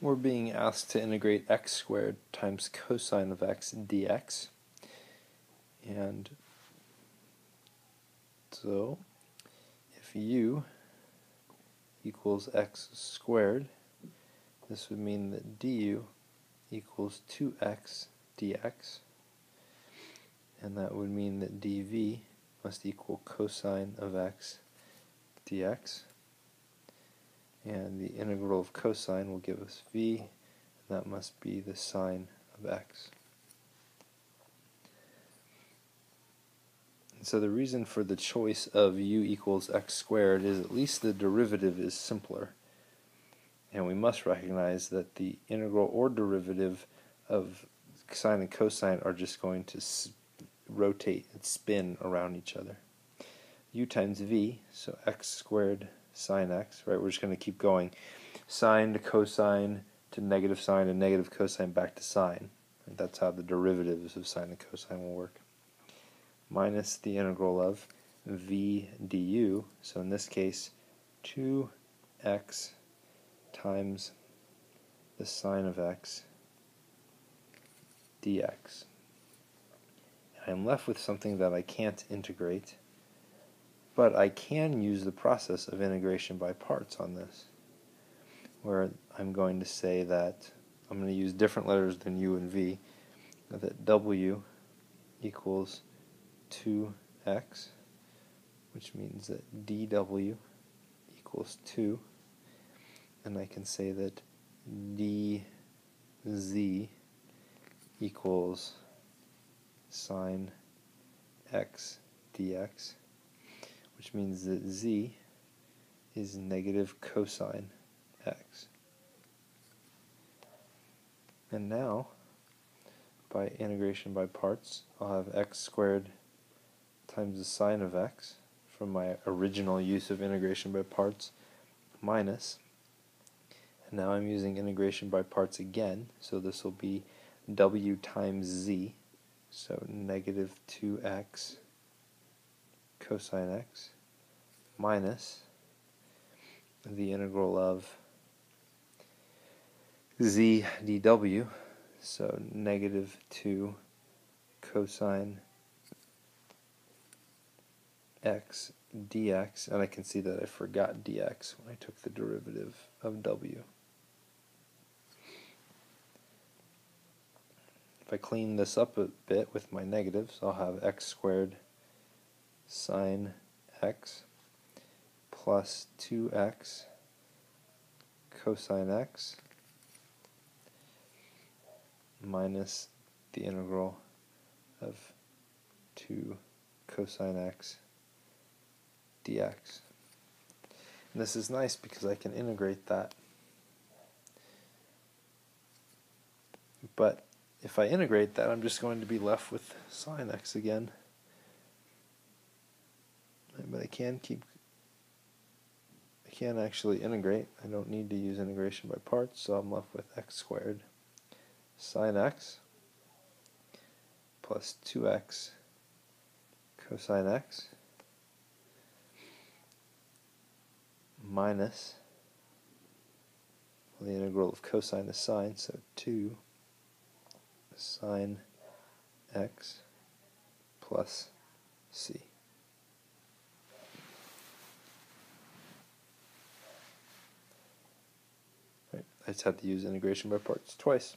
We're being asked to integrate x squared times cosine of x dx. And so if u equals x squared, this would mean that du equals 2x dx, and that would mean that dv must equal cosine of x dx, and the integral of cosine will give us v, and that must be the sine of x. And so the reason for the choice of u equals x squared is at least the derivative is simpler. And we must recognize that the integral or derivative of sine and cosine are just going to rotate and spin around each other. U times v, so x squared sine x, right? We're just going to keep going. Sine to cosine to negative sine and negative cosine back to sine. And that's how the derivatives of sine and cosine will work. Minus the integral of v du, so in this case 2x times the sine of x dx. And I'm left with something that I can't integrate, but I can use the process of integration by parts on this, where I'm going to say that I'm going to use different letters than u and v, that w equals 2x, which means that dw equals 2, and I can say that dz equals sine x dx, which means that z is negative cosine x. And now, by integration by parts, I'll have x squared times the sine of x from my original use of integration by parts minus, and now I'm using integration by parts again, so this will be w times z, so negative 2x cosine x minus the integral of z dw, so negative 2 cosine x dx, and I can see that I forgot dx when I took the derivative of w. If I clean this up a bit with my negatives, I'll have x squared sine x plus 2x cosine x minus the integral of 2 cosine x dx. And this is nice because I can integrate that. But if I integrate that, I'm just going to be left with sine x again. But I can actually integrate. I don't need to use integration by parts, so I'm left with x squared sine x plus 2x cosine x minus, well, the integral of cosine is sine, so 2 sine x plus c. Right, I just had to use integration by parts twice.